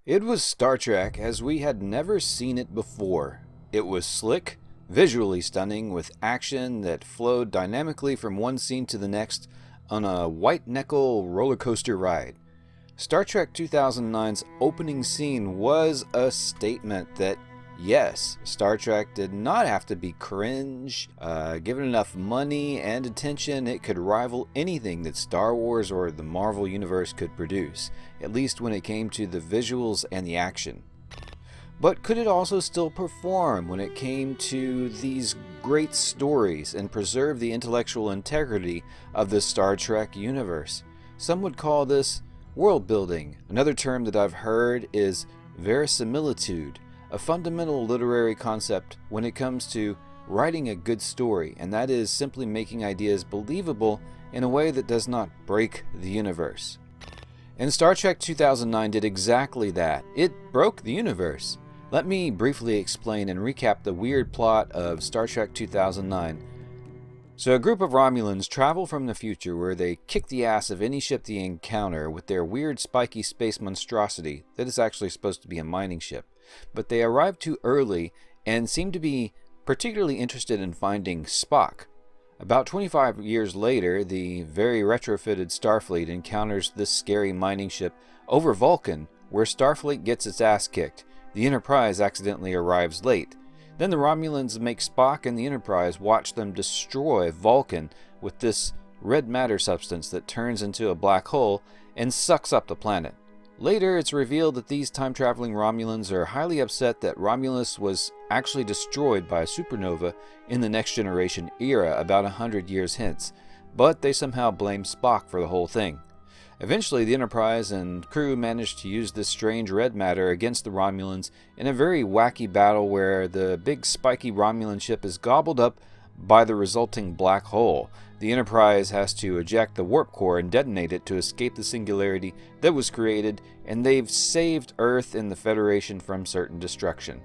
It was Star Trek as we had never seen it before. It was slick, visually stunning, with action that flowed dynamically from one scene to the next on a white-knuckle roller coaster ride. Star Trek 2009's opening scene was a statement that, yes, Star Trek did not have to be cringe. Given enough money and attention, it could rival anything that Star Wars or the Marvel Universe could produce, at least when it came to the visuals and the action. But could it also still perform when it came to these great stories and preserve the intellectual integrity of the Star Trek universe? Some would call this world building. Another term that I've heard is verisimilitude, a fundamental literary concept when it comes to writing a good story, and that is simply making ideas believable in a way that does not break the universe. And Star Trek 2009 did exactly that. It broke the universe. Let me briefly explain and recap the weird plot of Star Trek 2009. So a group of Romulans travel from the future where they kick the ass of any ship they encounter with their weird spiky space monstrosity that is actually supposed to be a mining ship. But they arrive too early and seem to be particularly interested in finding Spock. About 25 years later, the very retrofitted Starfleet encounters this scary mining ship over Vulcan, where Starfleet gets its ass kicked. The Enterprise accidentally arrives late. Then the Romulans make Spock and the Enterprise watch them destroy Vulcan with this red matter substance that turns into a black hole and sucks up the planet. Later, it's revealed that these time-traveling Romulans are highly upset that Romulus was actually destroyed by a supernova in the Next Generation era about 100 years hence, but they somehow blame Spock for the whole thing. Eventually, the Enterprise and crew managed to use this strange red matter against the Romulans in a very wacky battle where the big spiky Romulan ship is gobbled up by the resulting black hole. The Enterprise has to eject the warp core and detonate it to escape the singularity that was created, and they've saved Earth and the Federation from certain destruction.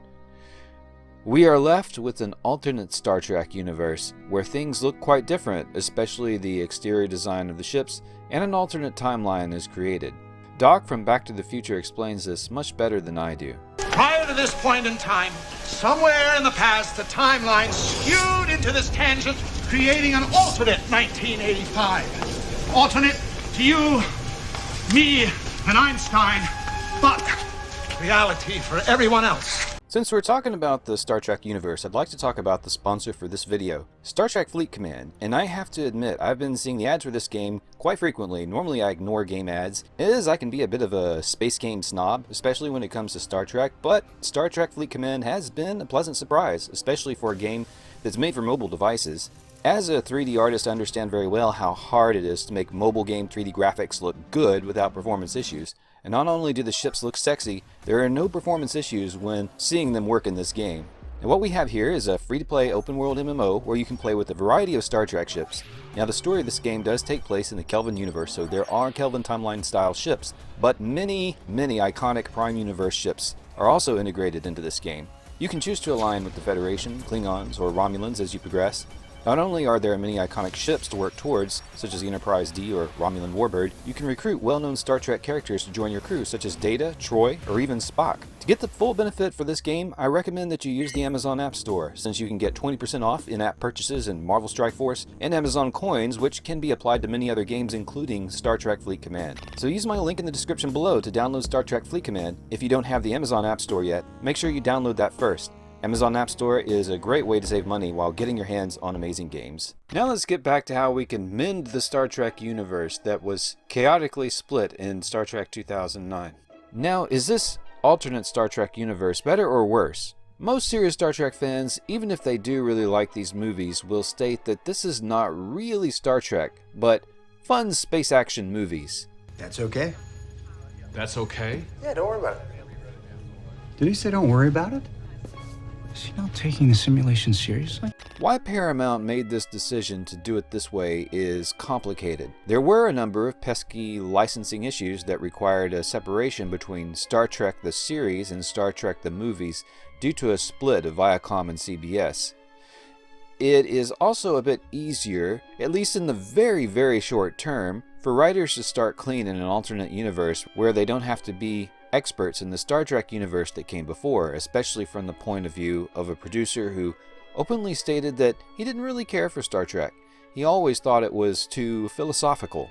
We are left with an alternate Star Trek universe where things look quite different, especially the exterior design of the ships, and an alternate timeline is created. Doc from Back to the Future explains this much better than I do. Prior to this point in time, somewhere in the past, the timeline skewed into this tangent, creating an alternate 1985. Alternate to you, me, and Einstein, but reality for everyone else. Since we're talking about the Star Trek universe, I'd like to talk about the sponsor for this video, Star Trek Fleet Command. And I have to admit, I've been seeing the ads for this game quite frequently. Normally I ignore game ads, as I can be a bit of a space game snob, especially when it comes to Star Trek, but Star Trek Fleet Command has been a pleasant surprise, especially for a game that's made for mobile devices. As a 3D artist, I understand very well how hard it is to make mobile game 3D graphics look good without performance issues. And not only do the ships look sexy, there are no performance issues when seeing them work in this game. And what we have here is a free-to-play open-world MMO where you can play with a variety of Star Trek ships. Now the story of this game does take place in the Kelvin universe, so there are Kelvin Timeline style ships, but many iconic Prime Universe ships are also integrated into this game. You can choose to align with the Federation, Klingons, or Romulans as you progress. Not only are there many iconic ships to work towards, such as the Enterprise D or Romulan Warbird, you can recruit well-known Star Trek characters to join your crew, such as Data, Troy, or even Spock. To get the full benefit for this game, I recommend that you use the Amazon App Store, since you can get 20% off in-app purchases in Marvel Strike Force and Amazon Coins, which can be applied to many other games, including Star Trek Fleet Command. So use my link in the description below to download Star Trek Fleet Command. If you don't have the Amazon App Store yet, make sure you download that first. Amazon App Store is a great way to save money while getting your hands on amazing games. Now let's get back to how we can mend the Star Trek universe that was chaotically split in Star Trek 2009. Now, is this alternate Star Trek universe better or worse? Most serious Star Trek fans, even if they do really like these movies, will state that this is not really Star Trek, but fun space action movies. That's okay? That's okay? Yeah, don't worry about it. Did he say don't worry about it? Is he not taking the simulation seriously? Why Paramount made this decision to do it this way is complicated. There were a number of pesky licensing issues that required a separation between Star Trek the series and Star Trek the movies due to a split of Viacom and CBS. It is also a bit easier, at least in the very short term, for writers to start clean in an alternate universe where they don't have to be experts in the Star Trek universe that came before, especially from the point of view of a producer who openly stated that he didn't really care for Star Trek. He always thought it was too philosophical.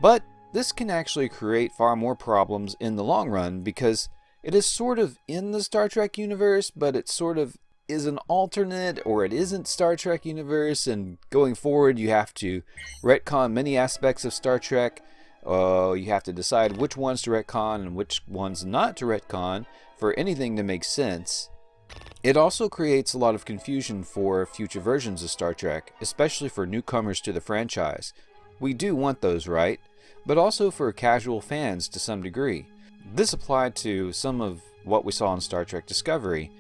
But this can actually create far more problems in the long run because it is sort of in the Star Trek universe, but it sort of is an alternate, or it isn't Star Trek universe, and going forward you have to retcon many aspects of Star Trek. You have to decide which ones to retcon and which ones not to retcon for anything to make sense. It also creates a lot of confusion for future versions of Star Trek, especially for newcomers to the franchise. We do want those, right? But also for casual fans to some degree. This applied to some of what we saw in Star Trek Discovery,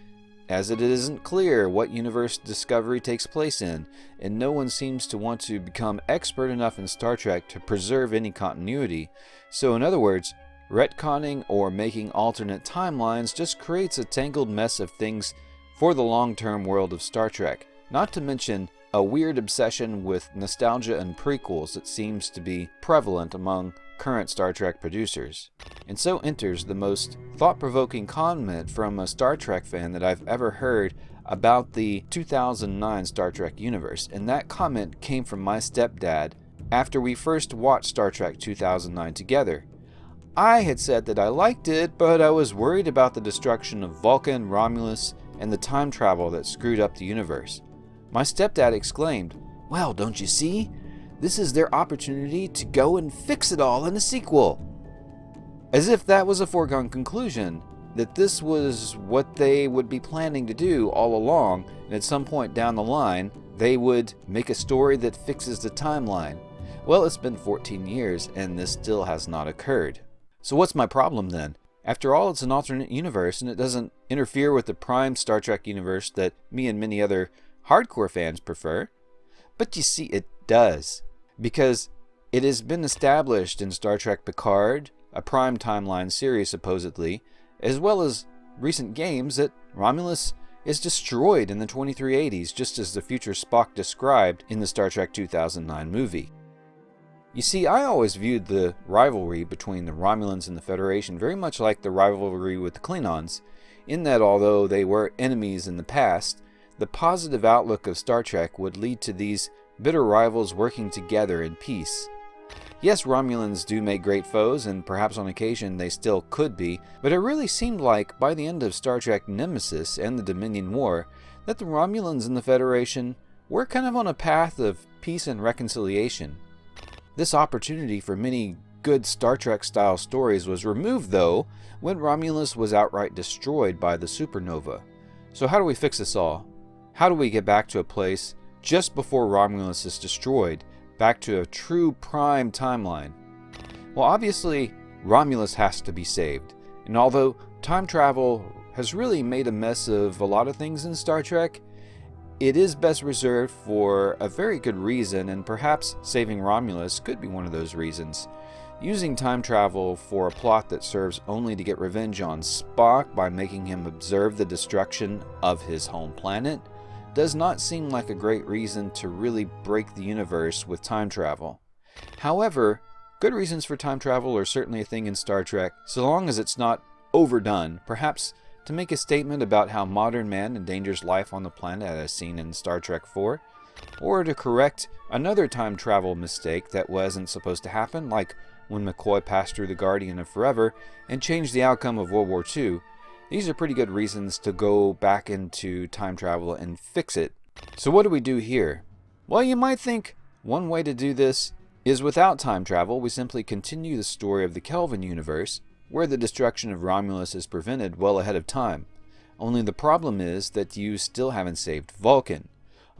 as it isn't clear what universe Discovery takes place in, and no one seems to want to become expert enough in Star Trek to preserve any continuity. So in other words, retconning or making alternate timelines just creates a tangled mess of things for the long-term world of Star Trek, not to mention a weird obsession with nostalgia and prequels that seems to be prevalent among current Star Trek producers. And so enters the most thought-provoking comment from a Star Trek fan that I've ever heard about the 2009 Star Trek universe, and that comment came from my stepdad after we first watched Star Trek 2009 together. I had said that I liked it, but I was worried about the destruction of Vulcan, Romulus, and the time travel that screwed up the universe. My stepdad exclaimed, "Well, don't you see? This is their opportunity to go and fix it all in a sequel." As if that was a foregone conclusion, that this was what they would be planning to do all along, and at some point down the line, they would make a story that fixes the timeline. Well, it's been 14 years, and this still has not occurred. So what's my problem then? After all, it's an alternate universe, and it doesn't interfere with the prime Star Trek universe that me and many other hardcore fans prefer. But you see, it does. Because it has been established in Star Trek Picard, a prime timeline series supposedly, as well as recent games, that Romulus is destroyed in the 2380s, just as the future Spock described in the Star Trek 2009 movie. You see, I always viewed the rivalry between the Romulans and the Federation very much like the rivalry with the Klingons, in that although they were enemies in the past, the positive outlook of Star Trek would lead to these bitter rivals working together in peace. Yes, Romulans do make great foes, and perhaps on occasion they still could be, but it really seemed like by the end of Star Trek Nemesis and the Dominion War, that the Romulans and the Federation were kind of on a path of peace and reconciliation. This opportunity for many good Star Trek style stories was removed though when Romulus was outright destroyed by the supernova. So how do we fix this all? How do we get back to a place just before Romulus is destroyed, back to a true prime timeline? Well, obviously, Romulus has to be saved. And although time travel has really made a mess of a lot of things in Star Trek, it is best reserved for a very good reason, and perhaps saving Romulus could be one of those reasons. Using time travel for a plot that serves only to get revenge on Spock by making him observe the destruction of his home planet does not seem like a great reason to really break the universe with time travel. However, good reasons for time travel are certainly a thing in Star Trek, so long as it's not overdone, perhaps to make a statement about how modern man endangers life on the planet as seen in Star Trek IV, or to correct another time travel mistake that wasn't supposed to happen, like when McCoy passed through the Guardian of Forever and changed the outcome of World War II. These are pretty good reasons to go back into time travel and fix it. So what do we do here? Well, you might think one way to do this is without time travel. We simply continue the story of the Kelvin universe, where the destruction of Romulus is prevented well ahead of time. Only the problem is that you still haven't saved Vulcan.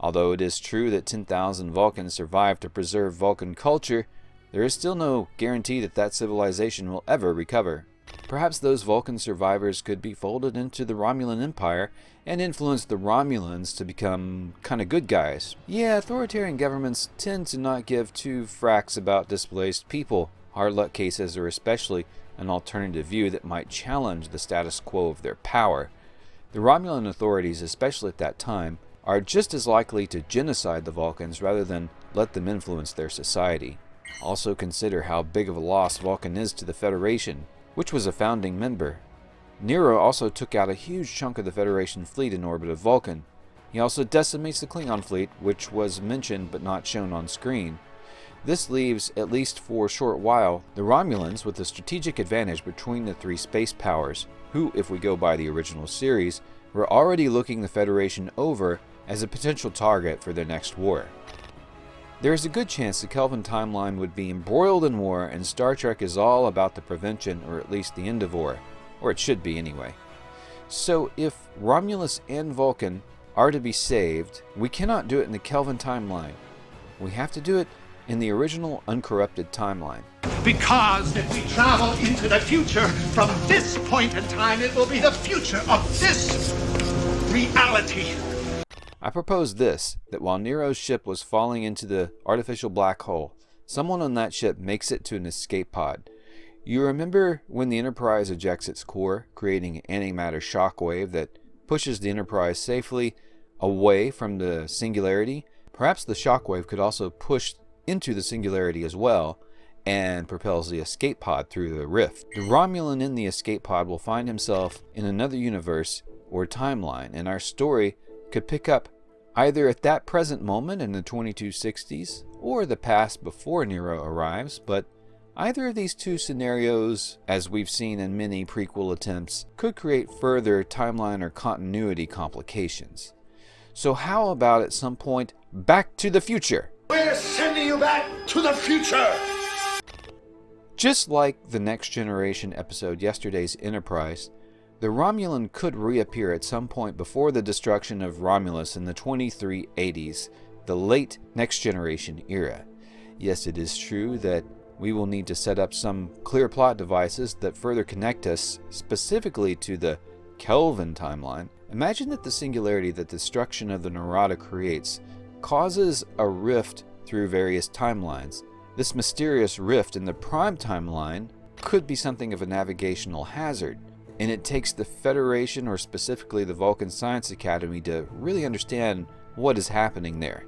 Although it is true that 10,000 Vulcans survived to preserve Vulcan culture, there is still no guarantee that that civilization will ever recover. Perhaps those Vulcan survivors could be folded into the Romulan Empire and influence the Romulans to become kind of good guys. Yeah, authoritarian governments tend to not give two fracks about displaced people. Hard luck cases are especially an alternative view that might challenge the status quo of their power. The Romulan authorities, especially at that time, are just as likely to genocide the Vulcans rather than let them influence their society. Also consider how big of a loss Vulcan is to the Federation. which was a founding member. Nero also took out a huge chunk of the Federation fleet in orbit of Vulcan. He also decimates the Klingon fleet, which was mentioned but not shown on screen. This leaves, at least for a short while, the Romulans with a strategic advantage between the three space powers, who, if we go by the original series, were already looking the Federation over as a potential target for their next war. There is a good chance the Kelvin timeline would be embroiled in war, and Star Trek is all about the prevention, or at least the end of war. Or it should be anyway. So if Romulus and Vulcan are to be saved, we cannot do it in the Kelvin timeline. We have to do it in the original uncorrupted timeline. Because if we travel into the future, from this point in time, it will be the future of this reality. I propose this, that while Nero's ship was falling into the artificial black hole, someone on that ship makes it to an escape pod. You remember when the Enterprise ejects its core, creating an antimatter shockwave that pushes the Enterprise safely away from the singularity? Perhaps the shockwave could also push into the singularity as well, and propels the escape pod through the rift. The Romulan in the escape pod will find himself in another universe or timeline, and our story could pick up either at that present moment in the 2260s or the past before Nero arrives, but either of these two scenarios, as we've seen in many prequel attempts, could create further timeline or continuity complications. So how about at some point, Back to the Future? We're sending you back to the future! Just like the Next Generation episode Yesterday's Enterprise, the Romulan could reappear at some point before the destruction of Romulus in the 2380s, the late Next Generation era. Yes, it is true that we will need to set up some clear plot devices that further connect us specifically to the Kelvin timeline. Imagine that the singularity that the destruction of the Narada creates causes a rift through various timelines. This mysterious rift in the prime timeline could be something of a navigational hazard, and it takes the Federation, or specifically the Vulcan Science Academy, to really understand what is happening there.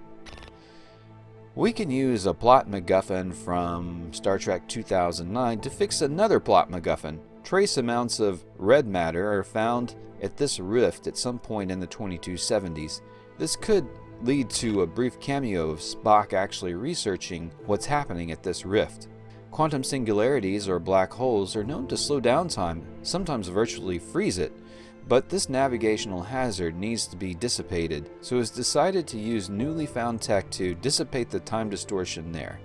We can use a plot MacGuffin from Star Trek 2009 to fix another plot MacGuffin. Trace amounts of red matter are found at this rift at some point in the 2270s. This could lead to a brief cameo of Spock actually researching what's happening at this rift. Quantum singularities, or black holes, are known to slow down time, sometimes virtually freeze it, but this navigational hazard needs to be dissipated, so it's decided to use newly found tech to dissipate the time distortion there.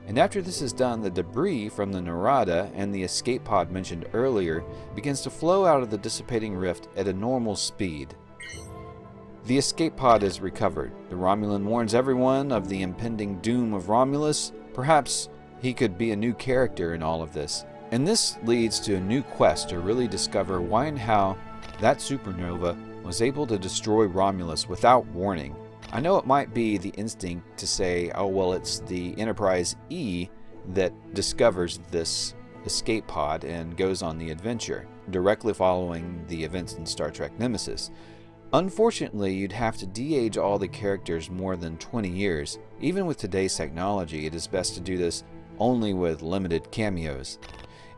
And after this is done, the debris from the Narada and the escape pod mentioned earlier begins to flow out of the dissipating rift at a normal speed. The escape pod is recovered. The Romulan warns everyone of the impending doom of Romulus. Perhaps he could be a new character in all of this. And this leads to a new quest to really discover why and how that supernova was able to destroy Romulus without warning. I know it might be the instinct to say, oh well, it's the Enterprise E that discovers this escape pod and goes on the adventure, directly following the events in Star Trek Nemesis. Unfortunately, you'd have to de-age all the characters more than 20 years. Even with today's technology, it is best to do this only with limited cameos.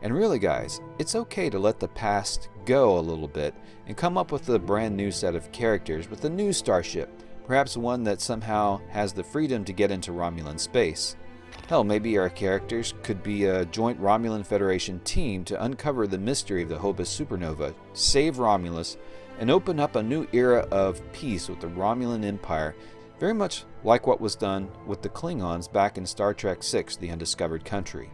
And really guys, it's okay to let the past go a little bit and come up with a brand new set of characters with a new starship, perhaps one that somehow has the freedom to get into Romulan space. Hell, maybe our characters could be a joint Romulan Federation team to uncover the mystery of the Hobus supernova, save Romulus, and open up a new era of peace with the Romulan Empire, very much like what was done with the Klingons back in Star Trek VI, The Undiscovered Country.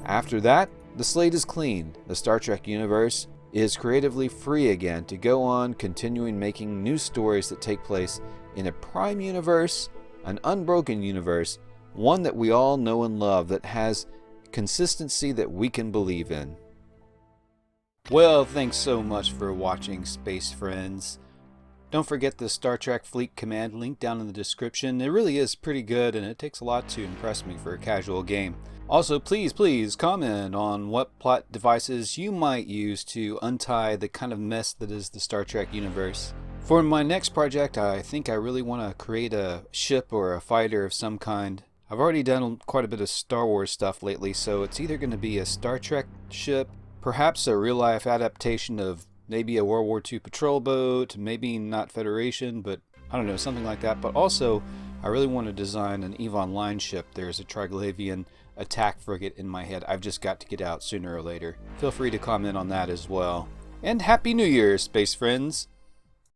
After that, the slate is clean. The Star Trek universe is creatively free again to go on continuing making new stories that take place in a prime universe, an unbroken universe, one that we all know and love, that has consistency that we can believe in. Well, thanks so much for watching, Space Friends. Don't forget the Star Trek Fleet Command link down in the description. It really is pretty good, and it takes a lot to impress me for a casual game. Also, please comment on what plot devices you might use to untie the kind of mess that is the Star Trek universe. For my next project, I think I really want to create a ship or a fighter of some kind. I've already done quite a bit of Star Wars stuff lately, so it's either going to be a Star Trek ship Perhaps a real-life adaptation of maybe a World War II patrol boat, maybe not Federation, but I don't know, something like that. But also, I really want to design an Evon line ship. There's a Triglavian attack frigate in my head. I've just got to get out sooner or later. Feel free to comment on that as well. And Happy New Year, space friends!